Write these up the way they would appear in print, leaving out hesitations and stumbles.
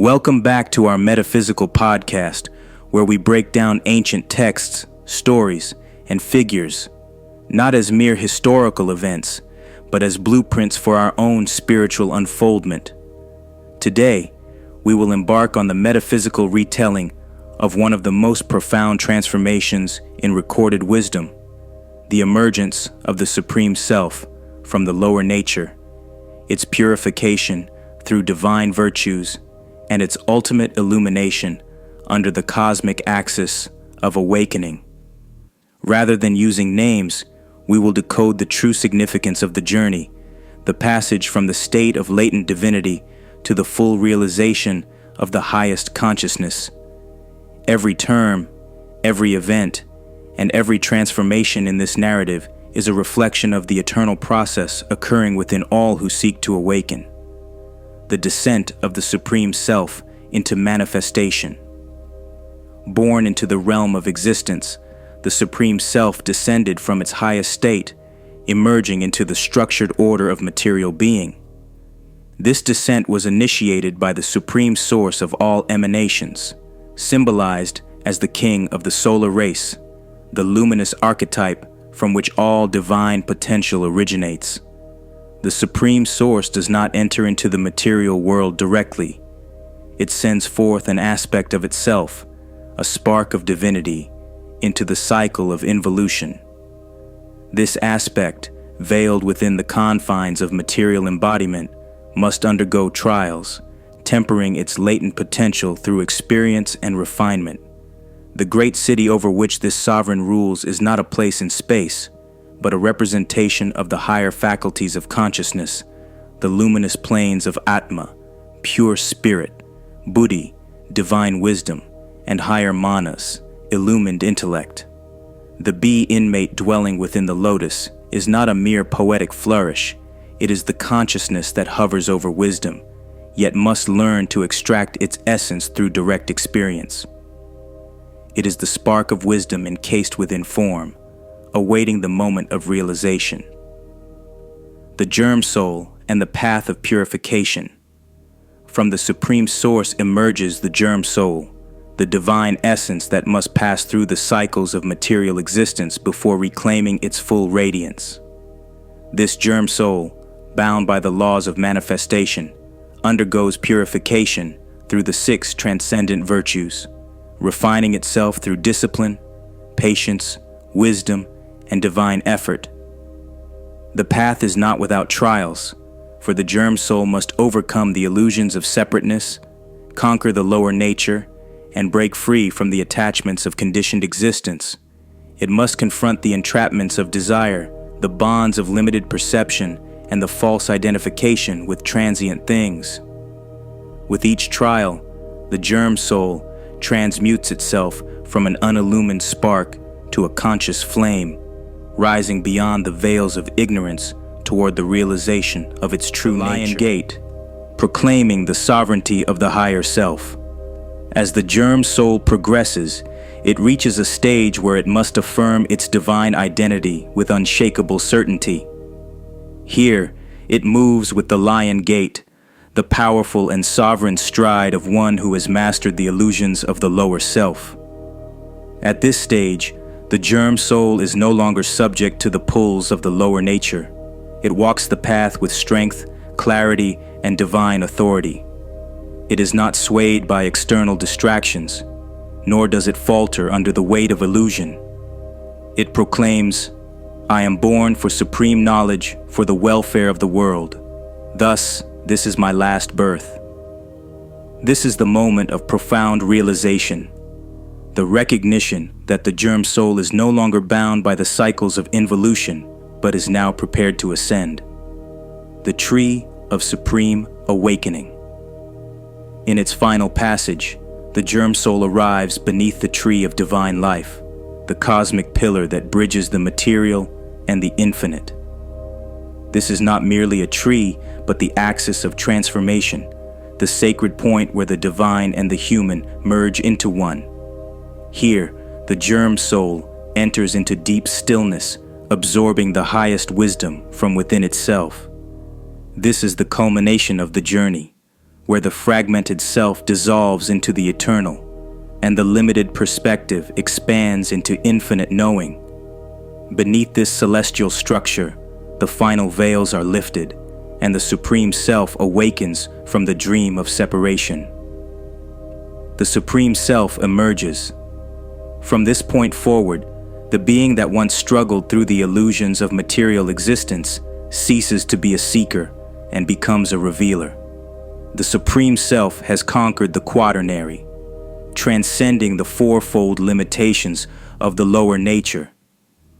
Welcome back to our Metaphysical podcast, where we break down ancient texts, stories, and figures, not as mere historical events, but as blueprints for our own spiritual unfoldment. Today, we will embark on the metaphysical retelling of one of the most profound transformations in recorded wisdom, the emergence of the Supreme Self from the lower nature, its purification through divine virtues, and its ultimate illumination under the cosmic axis of awakening. Rather than using names, we will decode the true significance of the journey, the passage from the state of latent divinity to the full realization of the highest consciousness. Every term, every event, and every transformation in this narrative is a reflection of the eternal process occurring within all who seek to awaken. The descent of the Supreme Self into manifestation. Born into the realm of existence, the Supreme Self descended from its highest state, emerging into the structured order of material being. This descent was initiated by the Supreme Source of all emanations, symbolized as the King of the solar race, the luminous archetype from which all divine potential originates. The Supreme Source does not enter into the material world directly. It sends forth an aspect of itself, a spark of divinity, into the cycle of involution. This aspect, veiled within the confines of material embodiment, must undergo trials, tempering its latent potential through experience and refinement. The great city over which this sovereign rules is not a place in space, but a representation of the higher faculties of consciousness, the luminous planes of Atma, pure spirit, Buddhi, divine wisdom, and higher manas, illumined intellect. The bee inmate dwelling within the lotus is not a mere poetic flourish, it is the consciousness that hovers over wisdom, yet must learn to extract its essence through direct experience. It is the spark of wisdom encased within form, awaiting the moment of realization. The germ soul and the path of purification. From the Supreme Source emerges the germ soul, the divine essence that must pass through the cycles of material existence before reclaiming its full radiance. This germ soul, bound by the laws of manifestation, undergoes purification through the 6 transcendent virtues, refining itself through discipline, patience, wisdom, and divine effort. The path is not without trials, for the germ soul must overcome the illusions of separateness, conquer the lower nature, and break free from the attachments of conditioned existence. It must confront the entrapments of desire, the bonds of limited perception, and the false identification with transient things. With each trial, the germ soul transmutes itself from an unillumined spark to a conscious flame, rising beyond the veils of ignorance toward the realization of its true lion gate, proclaiming the sovereignty of the higher self. As the germ soul progresses, it reaches a stage where it must affirm its divine identity with unshakable certainty. Here, it moves with the lion gait, the powerful and sovereign stride of one who has mastered the illusions of the lower self. At this stage, the germ soul is no longer subject to the pulls of the lower nature. It walks the path with strength, clarity, and divine authority. It is not swayed by external distractions, nor does it falter under the weight of illusion. It proclaims, "I am born for supreme knowledge for the welfare of the world. Thus, this is my last birth." This is the moment of profound realization, the recognition that the germ soul is no longer bound by the cycles of involution, but is now prepared to ascend. The tree of supreme awakening. In its final passage, the germ soul arrives beneath the tree of divine life, the cosmic pillar that bridges the material and the infinite. This is not merely a tree, but the axis of transformation, the sacred point where the divine and the human merge into one. Here, the germ soul enters into deep stillness, absorbing the highest wisdom from within itself. This is the culmination of the journey, where the fragmented self dissolves into the eternal, and the limited perspective expands into infinite knowing. Beneath this celestial structure, the final veils are lifted, and the Supreme Self awakens from the dream of separation. The Supreme Self emerges. From this point forward, the being that once struggled through the illusions of material existence ceases to be a seeker and becomes a revealer. The Supreme Self has conquered the quaternary, transcending the fourfold limitations of the lower nature.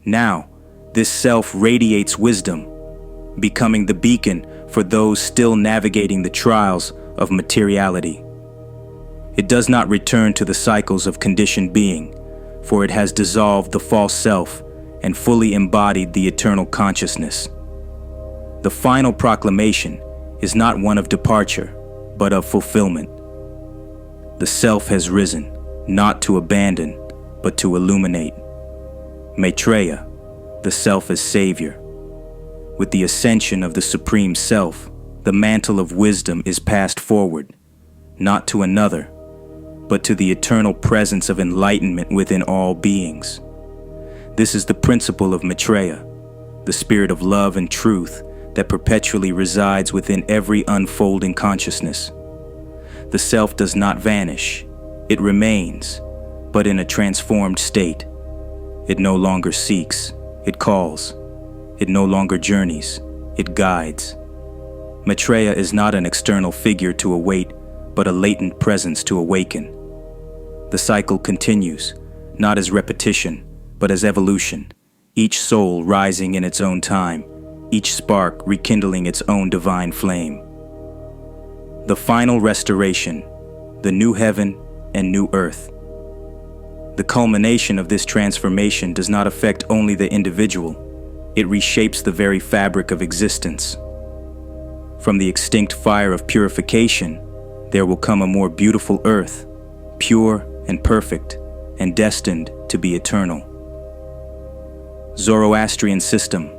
Now, this self radiates wisdom, becoming the beacon for those still navigating the trials of materiality. It does not return to the cycles of conditioned being, for it has dissolved the false self and fully embodied the eternal consciousness. The final proclamation is not one of departure, but of fulfillment. The self has risen, not to abandon, but to illuminate. Maitreya, the self as savior. With the ascension of the Supreme Self, the mantle of wisdom is passed forward, not to another, but to the eternal presence of enlightenment within all beings. This is the principle of Maitreya, the spirit of love and truth that perpetually resides within every unfolding consciousness. The self does not vanish, it remains, but in a transformed state. It no longer seeks, it calls. It no longer journeys, it guides. Maitreya is not an external figure to await, but a latent presence to awaken. The cycle continues, not as repetition, but as evolution, each soul rising in its own time, each spark rekindling its own divine flame. The final restoration, the new heaven and new earth. The culmination of this transformation does not affect only the individual, it reshapes the very fabric of existence. From the extinct fire of purification, there will come a more beautiful earth, pure and perfect, and destined to be eternal. Zoroastrian system.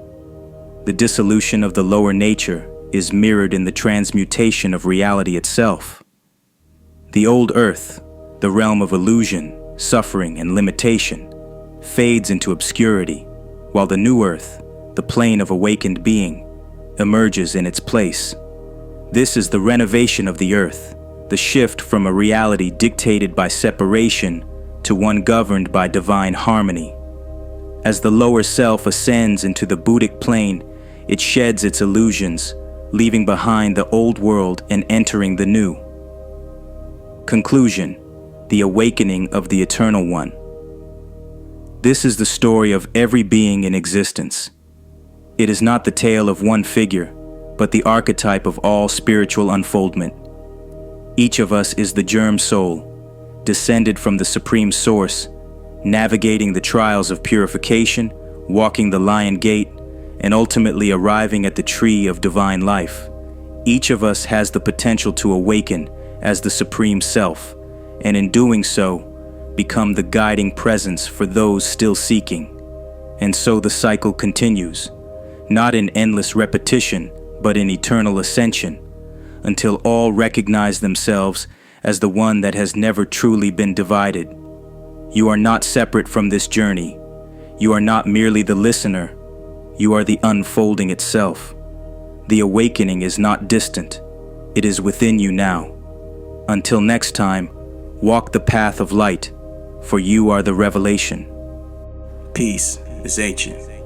The dissolution of the lower nature is mirrored in the transmutation of reality itself. The old earth, the realm of illusion, suffering, and limitation, fades into obscurity, while the new earth, the plane of awakened being, emerges in its place. This is the renovation of the earth, the shift from a reality dictated by separation to one governed by divine harmony. As the lower self ascends into the Buddhic plane, it sheds its illusions, leaving behind the old world and entering the new. Conclusion: the awakening of the Eternal One. This is the story of every being in existence. It is not the tale of one figure, but the archetype of all spiritual unfoldment. Each of us is the germ soul, descended from the Supreme Source, navigating the trials of purification, walking the lion gate, and ultimately arriving at the tree of divine life. Each of us has the potential to awaken as the Supreme Self, and in doing so, become the guiding presence for those still seeking. And so the cycle continues, not in endless repetition, but in eternal ascension, until all recognize themselves as the one that has never truly been divided. You are not separate from this journey. You are not merely the listener. You are the unfolding itself. The awakening is not distant. It is within you now. Until next time, walk the path of light, for you are the revelation. Peace is ancient.